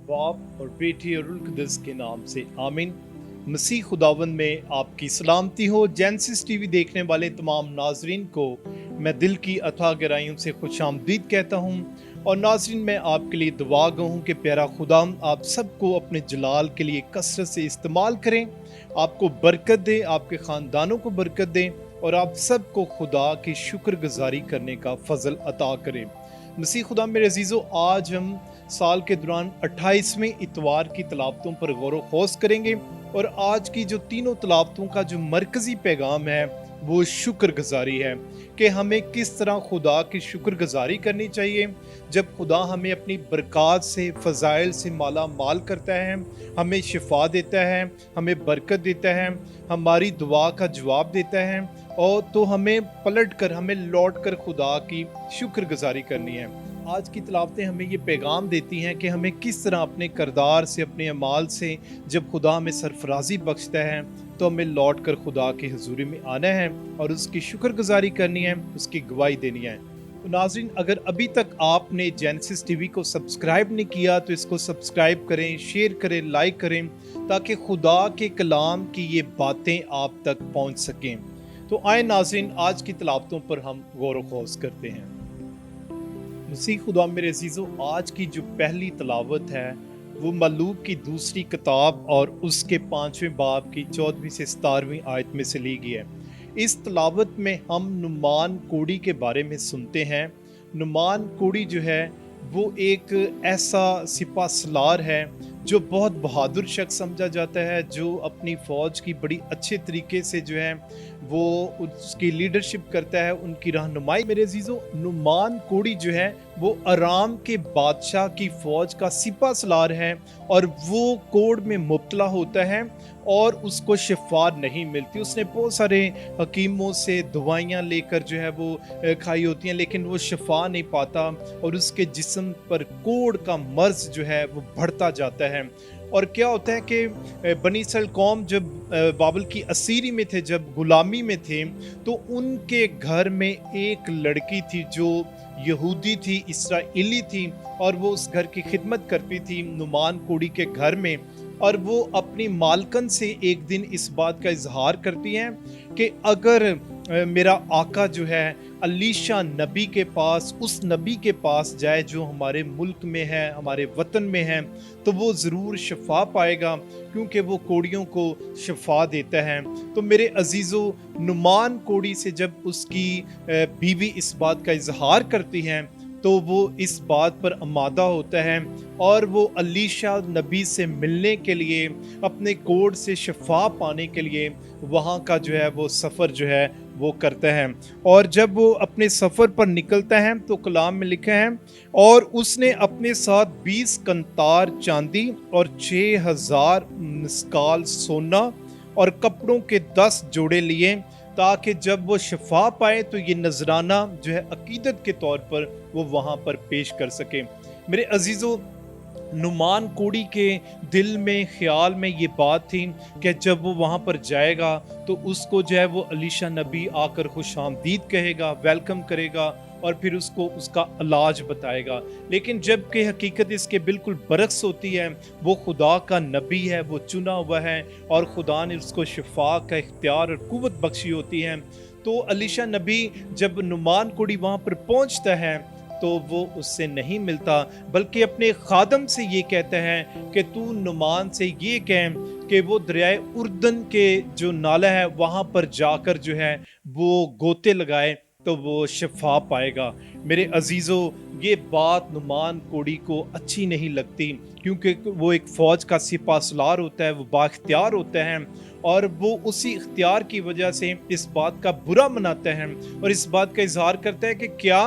बाप और बेटी और रुल कुद्दस के नाम से आमीन। मसीह खुदावंद में आपकी सलामती हो। जेनेसिस टीवी देखने वाले तमाम नाजरीन को मैं दिल की अथाह गहराइयों से खुशामदीद कहता हूँ। और नाजरीन, मैं आपके लिए दुआ गो हूँ कि प्यारा खुदा आप सबको अपने जलाल के लिए कसरत से इस्तेमाल करें, आपको बरकत दे, आपके ख़ानदानों को बरकत दे और आप सबको खुदा की शुक्रगुजारी करने का फजल अता करें। मसीह खुदा मेरे अजीज़ों, आज हम साल के दौरान 28वें इतवार की तलावतों पर गौर व खौज करेंगे और आज की जो तीनों तलावतों का जो मरकज़ी पैगाम है वो शुक्रगुजारी है कि हमें किस तरह खुदा की शुक्रगुजारी करनी चाहिए। जब खुदा हमें अपनी बरक़ात से, फ़ज़ाइल से माला माल करता है, हमें शिफा देता है, हमें बरकत देता है, हमारी दुआ का जवाब देता है, और तो हमें पलट कर, हमें लौट कर खुदा की शुक्रगुजारी करनी है। आज की तलावतें हमें ये पैगाम देती हैं कि हमें किस तरह अपने किरदार से, अपने अमाल से जब खुदा हमें सरफराजी बख्शता है तो हमें लौट कर खुदा की हुजूरी में आना है और उसकी शुक्रगुजारी करनी है, उसकी गवाही देनी है। तो नाज़रीन, अगर अभी तक आपने जेनेसिस टीवी को सब्सक्राइब नहीं किया तो इसको सब्सक्राइब करें, शेयर करें, लाइक करें, ताकि खुदा के कलाम की ये बातें आप तक पहुँच सकें। तो आए नाज़रीन, आज की तलावतों पर हम गौर व खौज करते हैं। मसीह खुदा मेरे अजीज़ों, आज की जो पहली तलावत है वो मलूक की दूसरी किताब और उसके 5वें बाब की 14वीं से 17वीं आयत में से ली गई है। इस तलावत में हम नुमान कोड़ी के बारे में सुनते हैं। नुमान कोड़ी जो है वो एक ऐसा सिपा सलार है जो बहुत बहादुर शख्स समझा जाता है, जो अपनी फ़ौज की बड़ी अच्छे तरीके से जो है वो उसकी लीडरशिप करता है, उनकी रहनुमाई। मेरे अजीज़ों, नुमान कोड़ी जो है वो अराम के बादशाह की फ़ौज का सिपा सलार है और वो कोड़ में मुब्तला होता है और उसको शिफा नहीं मिलती। उसने बहुत सारे हकीमों से दवाइयाँ लेकर जो है वो खाई होती हैं, लेकिन वो शिफा नहीं पाता और उसके जिस्म पर कोड़ का मर्ज जो है वो बढ़ता जाता है। और क्या होता है कि बनी इस्राइल कौम जब बाबल की असीरी में थे, जब गुलामी में थे, तो उनके घर में एक लड़की थी जो यहूदी थी, इसराइली थी, और वो उस घर की खिदमत करती थी नुमान कोड़ी के घर में। और वो अपनी मालकन से एक दिन इस बात का इजहार करती हैं कि अगर मेरा आका जो है अलीशा नबी के पास, उस नबी के पास जाए जो हमारे मुल्क में है, हमारे वतन में है, तो वो ज़रूर शिफा पाएगा, क्योंकि वो कोड़ियों को शिफा देता है। तो मेरे अजीज़ों, नुमान कोड़ी से जब उसकी बीवी इस बात का इजहार करती हैं तो वो इस बात पर आमादा होता है और वो अलीशा नबी से मिलने के लिए, अपने कोड़ से शिफा पाने के लिए वहाँ का जो है वो सफ़र जो है वो करता है। और जब वो अपने सफ़र पर निकलता है तो कलाम में लिखा है, और उसने अपने साथ 20 कंतार चांदी और 6000 मिस्काल सोना और कपड़ों के 10 जोड़े लिए, ताकि जब वो शिफा पाए तो ये नजराना जो है अकीदत के तौर पर वो वहाँ पर पेश कर सके। मेरे अजीज़ों, नुमान कोड़ी के दिल में, ख्याल में ये बात थी कि जब वो वहाँ पर जाएगा तो उसको जो है वो अलीशा नबी आकर खुशामदीद कहेगा, वेलकम करेगा और फिर उसको उसका इलाज बताएगा। लेकिन जब कि हकीकत इसके बिल्कुल बरक्स होती है, वो खुदा का नबी है, वो चुना हुआ है और खुदा ने उसको शिफा का इख्तियार और कुव्वत बख्शी होती है। तो अलीशा नबी जब नुमान कोड़ी वहाँ पर पहुँचता है तो वो उससे नहीं मिलता, बल्कि अपने खादम से ये कहता है कि तू नुमान से ये कह कि वो दरियाए उर्दन के जो नाला है वहाँ पर जाकर जो है वो गोते लगाए तो वो शिफा पाएगा। मेरे अजीज़ों, ये बात नुमान कोड़ी को अच्छी नहीं लगती, क्योंकि वो एक फ़ौज का सिपा सलार होता है, वो बाख्तियार होता है और वो उसी इख्तियार की वजह से इस बात का बुरा मनाता है और इस बात का इजहार करता है कि क्या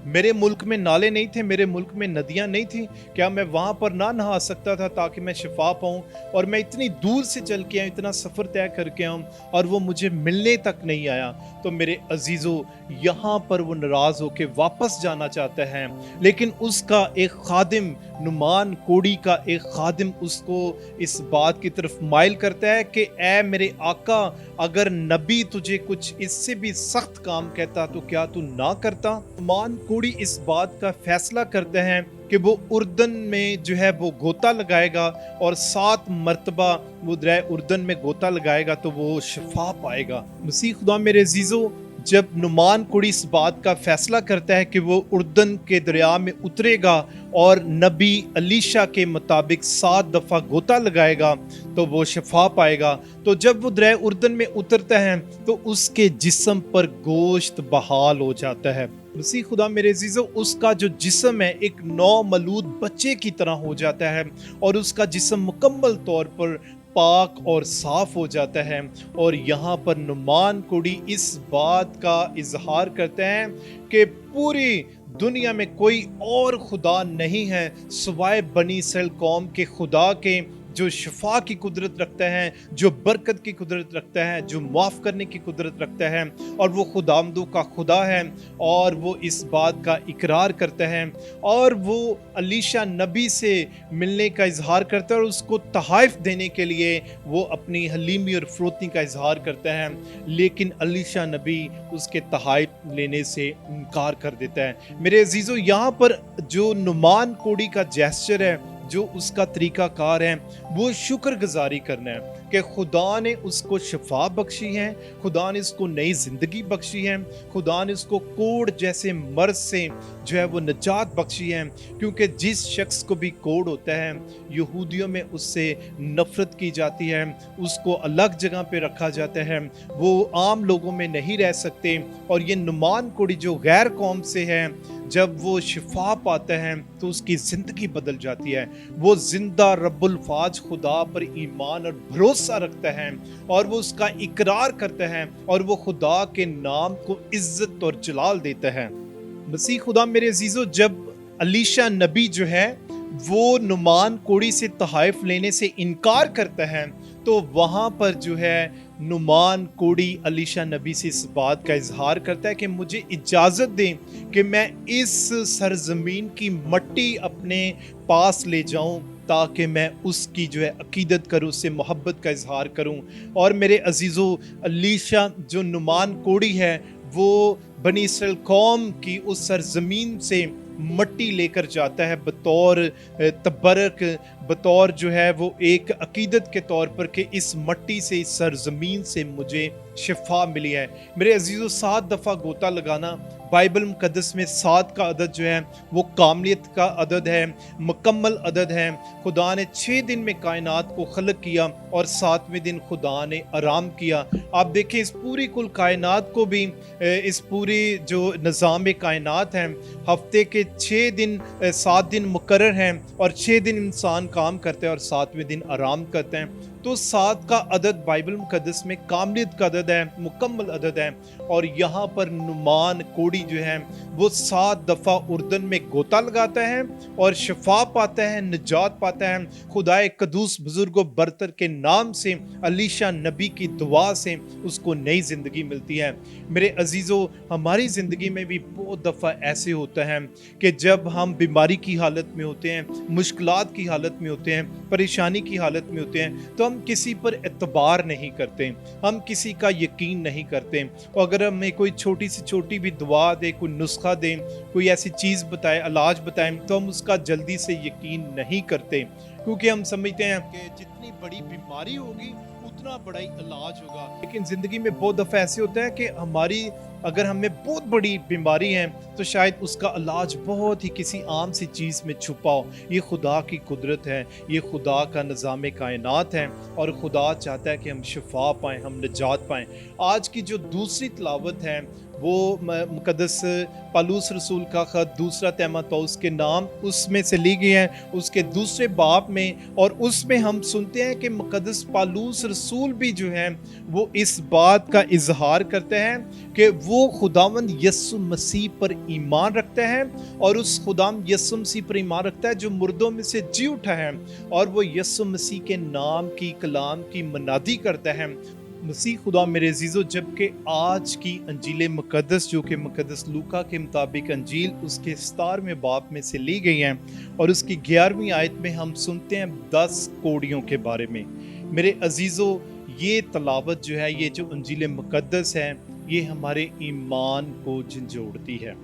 मेरे मुल्क में नाले नहीं थे, मेरे मुल्क में नदियां नहीं थी, क्या मैं वहाँ पर ना नहा सकता था ताकि मैं शिफा पाऊँ? और मैं इतनी दूर से चल के आया, इतना सफ़र तय करके आऊँ और वो मुझे मिलने तक नहीं आया। तो मेरे अजीज़ों, यहाँ पर वो नाराज़ होकर वापस जाना चाहता है, लेकिन उसका एक खादिम, नुमान कोड़ी का एक खादिम उसको इस बात की तरफ माइल करता है कि ए मेरे आका, अगर नबी तुझे कुछ इससे भी सख्त काम कहता तो क्या तू ना करता? नुमान कोड़ी इस बात का फैसला करते हैं कि वो उर्दन में जो है वो गोता लगाएगा और 7 मरतबा वो दरिया उर्दन में गोता लगाएगा तो वो शिफा पाएगा। मसीह खुदा मेरे अजीज़ों, जब नुमान कुड़ी इस बात का फैसला करता है कि वो उर्दन के दरिया में उतरेगा और नबी अलीशा के मुताबिक 7 दफ़ा गोता लगाएगा तो वो शिफा पाएगा। तो जब वो दरिया उर्दन में उतरता है तो उसके जिस्म पर गोश्त बहाल हो जाता है। मसीह खुदा मेरे अजीज़ों, उसका जो जिस्म है एक नौ मलूद बच्चे की तरह हो जाता है और उसका जिस्म मुकम्मल तौर पर पाक और साफ हो जाता है। और यहाँ पर नुमान कुड़ी इस बात का इजहार करते हैं कि पूरी दुनिया में कोई और खुदा नहीं है सिवाय बनी इसराइल कौम के खुदा के, जो शिफा की कुदरत रखता है, जो बरकत की कुदरत रखता है, जो माफ़ करने की कुदरत रखता है, और वो खुदामदों का खुदा है। और वो इस बात का इकरार करता है और वो अलीशा नबी से मिलने का इजहार करता है और उसको तहाइफ देने के लिए वो अपनी हलीमी और फरोती का इजहार करता है, लेकिन अलीशा नबी उसके तहाइफ लेने से इनकार कर देता है। मेरे अजीज़ों, यहाँ पर जो नुमान कोड़ी का जेस्चर है, जो उसका तरीका कार है, वो शुक्रगुजारी करना है कि खुदा ने उसको शिफा बख्शी है, खुदा ने उसको नई जिंदगी बख्शी है, खुदा ने उसको कोड़ जैसे मर्ज से जो है वो निजात बख्शी है। क्योंकि जिस शख्स को भी कोड़ होता है, यहूदियों में उससे नफरत की जाती है, उसको अलग जगह पे रखा जाता है, वो आम लोगों में नहीं रह सकते। और ये नुमान कोड़ी जो गैर कौम से है, जब वो शिफा पाता है तो उसकी जिंदगी बदल जाती है। वो जिंदा रब्बुल फाज खुदा पर ईमान और भरोसा रखता है और वो उसका इकरार करता है और वो खुदा के नाम को इज्जत और जलाल देता है। मसीह खुदा मेरे अजीजों, जब अलीशा नबी जो है वो नुमान कोड़ी से तहाइफ लेने से इनकार करता है तो वहाँ पर जो है नुमान कोड़ी अलीशा नबी से इस बात का इजहार करता है कि मुझे इजाज़त दें कि मैं इस सरजमीन की मट्टी अपने पास ले जाऊं ताकि मैं उसकी जो है अकीदत करूं, उससे मोहब्बत का इजहार करूं। और मेरे अजीज़ों, अलीशा जो नुमान कोड़ी है वो बनी इसराइल कौम की उस सरजमीन से मट्टी लेकर जाता है बतौर तबरक, बतौर जो है वो एक अकीदत के तौर पर कि इस मट्टी से, इस सरजमीन से मुझे शिफा मिली है। मेरे अजीज़ों, 7 दफ़ा गोता लगाना बाइबल मुकद्दस में 7 का अदद जो है वो कामलियत का अदद है, मुकम्मल अदद है। खुदा ने 6 दिन में कायनात को खलक किया और 7वें दिन खुदा ने आराम किया। आप देखें इस पूरी कुल कायनात को भी, इस पूरी जो निज़ाम कायनात है, हफ्ते के 6 दिन 7 दिन मुकर्रर हैं और 6 दिन इंसान काम करते हैं और 7वें दिन आराम करते हैं। तो 7 का अदद बाइबल मुकद्दस में कामलियत का अदद है, मुकम्मल अदद है। और यहाँ पर नुमान कोड़ी जो है वो 7 दफ़ा उर्दन में गोता लगाता है और शिफा पाता है, निजात पाता है। खुदाए कदूस बुजुर्ग बरतर के नाम से, अलीशा नबी की दुआ से उसको नई ज़िंदगी मिलती है। मेरे अजीज़ों, हमारी ज़िंदगी में भी बहुत दफ़ा ऐसे होता है कि जब हम बीमारी की हालत में होते हैं, मुश्किलात की हालत में होते हैं, परेशानी की हालत में होते हैं, तो हम किसी पर एतबार नहीं करते, हम किसी का यकीन नहीं करते। और अगर हमें कोई छोटी से छोटी भी दुआ दे, कोई नुस्खा दे, कोई ऐसी चीज़ बताए, इलाज बताए, तो हम उसका जल्दी से यकीन नहीं करते, क्योंकि हम समझते हैं कि जितनी बड़ी बीमारी होगी उतना बड़ा ही इलाज होगा। लेकिन ज़िंदगी में बहुत दफ़ा ऐसे होता है कि अगर हमें बहुत बड़ी बीमारी है तो शायद उसका इलाज बहुत ही किसी आम सी चीज़ में छुपा हो। ये खुदा की कुदरत है, ये खुदा का निज़ाम कायनात है और खुदा चाहता है कि हम शिफा पाएँ, हम निजात पाएँ। आज की जो दूसरी तिलावत है वो मुकद्दस पालूस रसूल का ख़त दूसरा तीमुथियुस के नाम उसमें से ली गई है, उसके दूसरे बाब में। और उसमें हम सुनते हैं कि मुकद्दस पालूस रसूल भी जो है वो इस बात का इजहार करते हैं कि वो खुदावंद यीशु मसीह पर ईमान रखता है और उस खुदावंद यीशु मसीह पर ईमान रखता है जो मुर्दों में से जी उठा है, और वो यीशु मसीह के नाम की, कलाम की मनादी करता है। मसीह खुदा मेरे अजीज़ों, जबकि आज की अंजील मुकद्दस जो कि मुकद्दस लूका के मुताबिक अंजील उसके 17वें बाब में से ली गई हैं और उसकी 11वीं आयत में हम सुनते हैं 10 कोड़ियों के बारे में। मेरे अजीज़ों, ये तलावत जो है, ये जो अंजील मुकद्दस है, ये हमारे ईमान को झंझोड़ती है।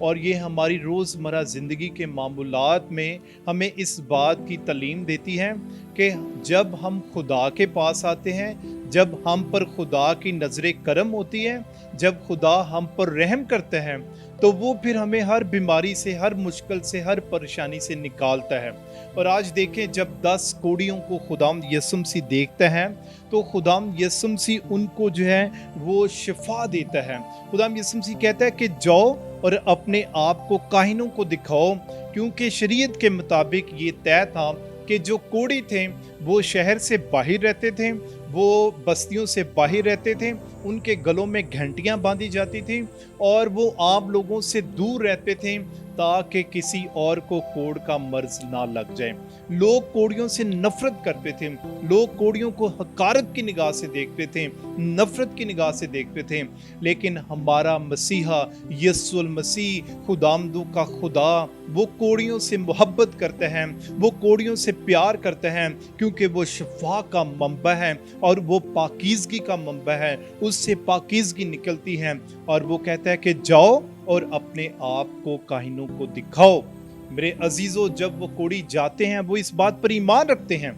और ये हमारी रोज़मर्रा ज़िंदगी के मामूलात में हमें इस बात की तालीम देती है कि जब हम खुदा के पास आते हैं, जब हम पर खुदा की नज़र करम होती है, जब खुदा हम पर रहम करता है, तो वो फिर हमें हर बीमारी से, हर मुश्किल से, हर परेशानी से निकालता है। और आज देखें, जब 10 कोड़ियों को खुदाम यसुम सी देखता है, तो खुदाम यसुम सी उनको जो है वो शिफा देता है। खुदाम यसुम सी कहता है कि जाओ और अपने आप को काहिनों को दिखाओ, क्योंकि शरीयत के मुताबिक ये तय था कि जो कोढ़ी थे वो शहर से बाहर रहते थे, वो बस्तियों से बाहर रहते थे, उनके गलों में घंटियां बांधी जाती थी और वो आम लोगों से दूर रहते थे ताकि किसी और को कोढ़ का मर्ज ना लग जाए। लोग कोढ़ियों से नफरत करते थे, लोग कोढ़ियों को हकारत की निगाह से देखते थे, नफरत की निगाह से देखते थे। लेकिन हमारा मसीहा यीशु मसीह खुदामदू का खुदा वो कोढ़ियों से मोहब्बत करते हैं, वो कोढ़ियों से प्यार करते हैं, क्योंकि वो शिफा का मंबा है और वो पाकीज़गी का मंबा है, उससे पाकीज़गी निकलती है। और वो कहता है कि जाओ और अपने आप को काहिनों को दिखाओ। मेरे अजीजों, जब वो कोढ़ी जाते हैं वो इस बात पर ईमान रखते हैं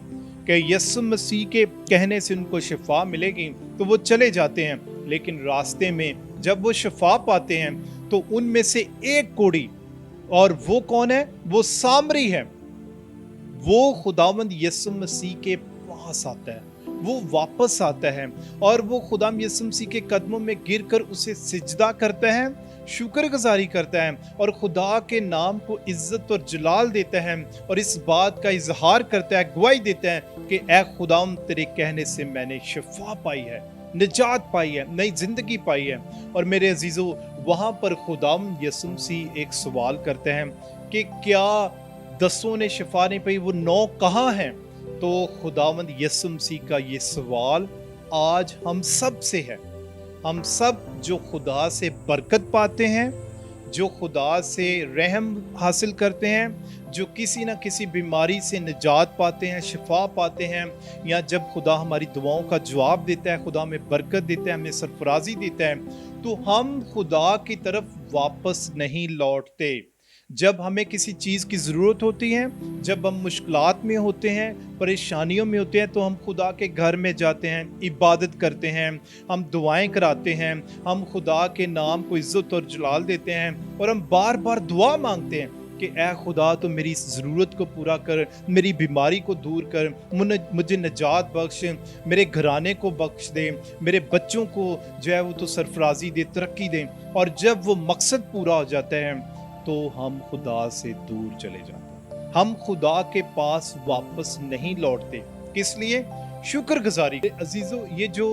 कि यीशु मसीह के कहने से उनको शिफा मिलेगी, तो वो चले जाते हैं। लेकिन रास्ते में जब वो शिफा पाते हैं तो उनमें से एक कोढ़ी, और वो कौन है? वो सामरी है, वो खुदावंद यीशु मसीह के पास आता है, वो वापस आता है और वो खुदाम यीशु मसीह के कदमों में गिरकर उसे सिजदा करता है, शुक्रगुजारी करता है और खुदा के नाम को इज्जत और जलाल देता है और इस बात का इजहार करता है, गवाही देता है कि ऐ खुदाम, तेरे कहने से मैंने शिफा पाई है, निजात पाई है, नई जिंदगी पाई है। और मेरे अजीजों, वहां पर खुदाम यीशु मसीह एक सवाल करते हैं कि क्या 10 ने शिफा नहीं पाई, वो 9 कहाँ हैं? तो खुदावंद यीशु मसीह का ये सवाल आज हम सब से है। हम सब जो खुदा से बरकत पाते हैं, जो खुदा से रहम हासिल करते हैं, जो किसी न किसी बीमारी से निजात पाते हैं, शिफा पाते हैं, या जब खुदा हमारी दुआओं का जवाब देता है, खुदा हमें बरकत देता है, हमें सरफराजी देता है, तो हम खुदा की तरफ वापस नहीं लौटते। जब हमें किसी चीज़ की ज़रूरत होती है, जब हम मुश्किलात में होते हैं, परेशानियों में होते हैं, तो हम खुदा के घर में जाते हैं, इबादत करते हैं, हम दुआएं कराते हैं, हम खुदा के नाम को इज़्ज़त और जलाल देते हैं और हम बार बार दुआ मांगते हैं कि ऐ खुदा, तो मेरी इस ज़रूरत को पूरा कर, मेरी बीमारी को दूर कर, मुझे निजात बख्श, मेरे घराने को बख्श दे, मेरे बच्चों को जो है वो तो सरफराजी दे, तरक्की दे। और जब वो मकसद पूरा हो जाता है तो हम खुदा से दूर चले जाते हैं, हम खुदा के पास वापस नहीं लौटते। किस लिए? शुक्रगुजारी। अजीजों, ये जो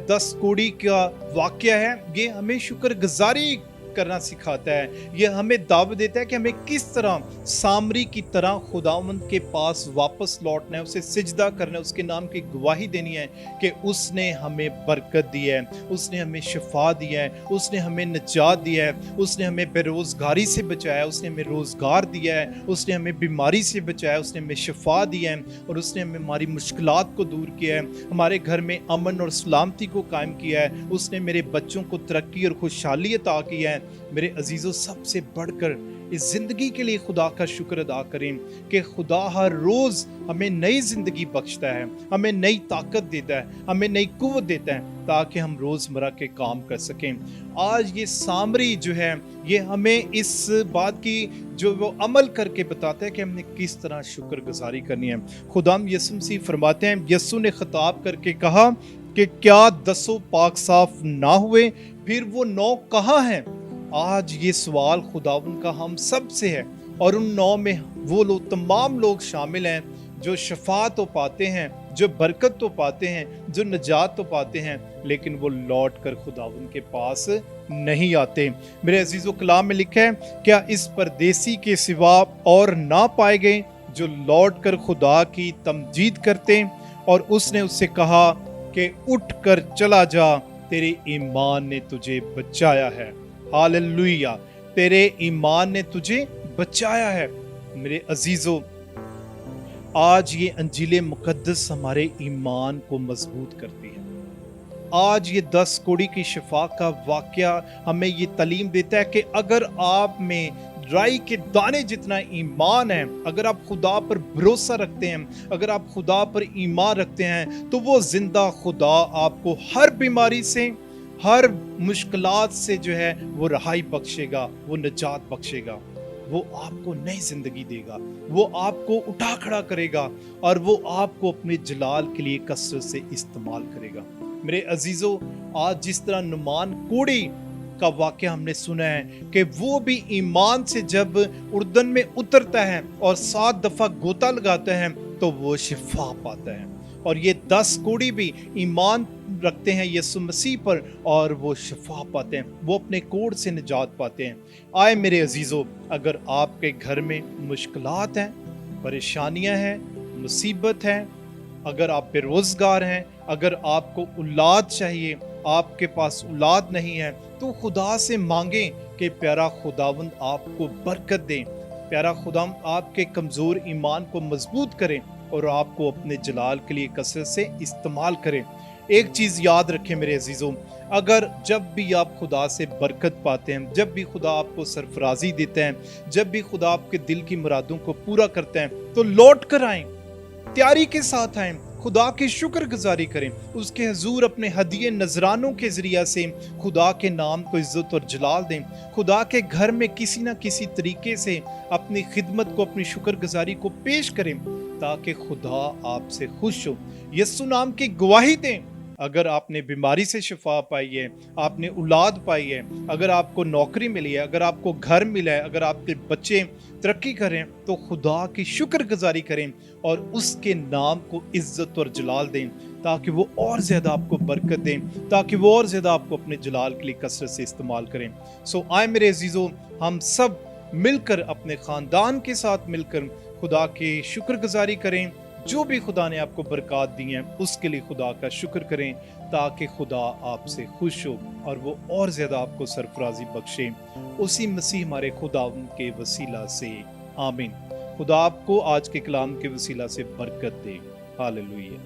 10 कोढ़ी का वाकया है, ये हमें शुक्रगुजारी करना सिखाता है। ये हमें दावत देता है कि हमें किस तरह सामरी की तरह खुदावंद के पास वापस लौटना है, उसे सिजदा करना है, उसके नाम की गवाही देनी है कि उसने हमें बरकत दी है, उसने हमें शिफा दिया है, उसने हमें निजात दिया है, उसने हमें बेरोजगारी से बचाया, उसने हमें रोजगार दिया है, उसने हमें बीमारी से बचाया, उसने हमें शिफा दिया है और उसने हमें हमारी मुश्किलात को दूर किया है, हमारे घर में अमन और सलामती को कायम किया है, उसने मेरे बच्चों को तरक्की और खुशहाली अता की है। मेरे अजीजों, सबसे बढ़कर इस जिंदगी के लिए खुदा का शुक्र अदा करें कि खुदा हर रोज हमें नई जिंदगी बख्शता है, हमें नई ताकत देता है, हमें नई कुव्वत देता है ताकि हम रोजमर्रा के काम कर सकें। आज ये सामरी जो है, ये हमें इस बात की जो वो अमल करके बताता है कि हमने किस तरह शुक्रगुजारी करनी है। खुदाम यीशु मसीह फरमाते हैं, यीशु ने खिताब करके कहा कि क्या 10 पाक साफ ना हुए, फिर वो 9 कहाँ हैं? आज ये सवाल खुदावंद का हम सब से है और उन 9 में वो लोग, तमाम लोग शामिल हैं जो शफा तो पाते हैं, जो बरकत तो पाते हैं, जो निजात तो पाते हैं, लेकिन वो लौट कर खुदावंद के पास नहीं आते। मेरे अजीजों, कलाम में लिखा है, क्या इस परदेसी के सिवा और ना पाए गए जो लौट कर खुदा की तमजीद करते? और उसने उससे कहा कि उठ कर चला जा, तेरे ईमान ने तुझे बचाया है। हालेलुया, तेरे ईमान ने तुझे बचाया है। मेरे अजीजों, आज ये अंजील मुकद्दस हमारे ईमान को मजबूत करती है। آج یہ 10 کوڑی کی شفا کا واقعہ ہمیں یہ تعلیم دیتا ہے کہ اگر آپ میں رائی کے دانے جتنا ایمان ہے، اگر آپ خدا پر بھروسہ رکھتے ہیں، اگر آپ خدا پر ایمان رکھتے ہیں، تو وہ زندہ خدا آپ کو ہر بیماری سے، ہر مشکلات سے جو ہے وہ رہائی بخشے گا، وہ نجات بخشے گا، وہ آپ کو نئی زندگی دے گا، وہ آپ کو اٹھا کھڑا کرے گا، اور وہ آپ کو اپنے جلال کے لیے کثرت سے استعمال کرے گا۔ میرے عزیزو، آج جس طرح نعمان کوڑی کا واقعہ ہم نے سنا ہے کہ وہ بھی ایمان سے جب اردن میں اترتا ہے اور 7 دفعہ گوتا لگاتا ہے تو وہ شفا پاتا ہے، اور یہ 10 کوڑی بھی ایمان رکھتے ہیں یسوع مسیح پر اور وہ شفا پاتے ہیں، وہ اپنے کوڑ سے نجات پاتے ہیں۔ آئے میرے عزیزو، اگر آپ کے گھر میں مشکلات ہیں، پریشانیاں ہیں، مصیبت ہے، اگر آپ بے روزگار ہیں، اگر آپ کو اولاد چاہیے، آپ کے پاس اولاد نہیں ہے، تو خدا سے مانگیں کہ پیارا خداوند آپ کو برکت دیں، پیارا خداوند آپ کے کمزور ایمان کو مضبوط کریں اور آپ کو اپنے جلال کے لیے کثرت سے استعمال کریں۔ ایک چیز یاد رکھیں میرے عزیزوں، اگر جب بھی آپ خدا سے برکت پاتے ہیں، جب بھی خدا آپ کو سرفرازی دیتے ہیں، جب بھی خدا آپ کے دل کی مرادوں کو پورا کرتے ہیں، تو لوٹ کر آئیں، تیاری کے ساتھ آئیں، خدا کی شکر گزاری کریں، اس کے حضور اپنے ہدیے نذرانوں کے ذریعہ سے خدا کے نام کو عزت اور جلال دیں، خدا کے گھر میں کسی نہ کسی طریقے سے اپنی خدمت کو، اپنی شکر گزاری کو پیش کریں تاکہ خدا آپ سے خوش ہو، یسوع نام کی گواہی دیں۔ اگر آپ نے بیماری سے شفا پائی ہے، آپ نے اولاد پائی ہے، اگر آپ کو نوکری ملی ہے، اگر آپ کو گھر ملا ہے، اگر آپ کے بچے ترقی کریں، تو خدا کی شکر گزاری کریں اور اس کے نام کو عزت اور جلال دیں تاکہ وہ اور زیادہ آپ کو برکت دیں، تاکہ وہ اور زیادہ آپ کو اپنے جلال کے لیے کثرت سے استعمال کریں۔ آئے میرے عزیزوں، ہم سب مل کر اپنے خاندان کے ساتھ مل کر خدا کی شکر گزاری کریں، جو بھی خدا نے آپ کو برکات دی ہیں اس کے لیے خدا کا شکر کریں تاکہ خدا آپ سے خوش ہو اور وہ اور زیادہ آپ کو سرفرازی بخشے، اسی مسیح ہمارے خداوند کے وسیلہ سے، آمین۔ خدا آپ کو آج کے کلام کے وسیلہ سے برکت دے۔ ہاللیلویہ۔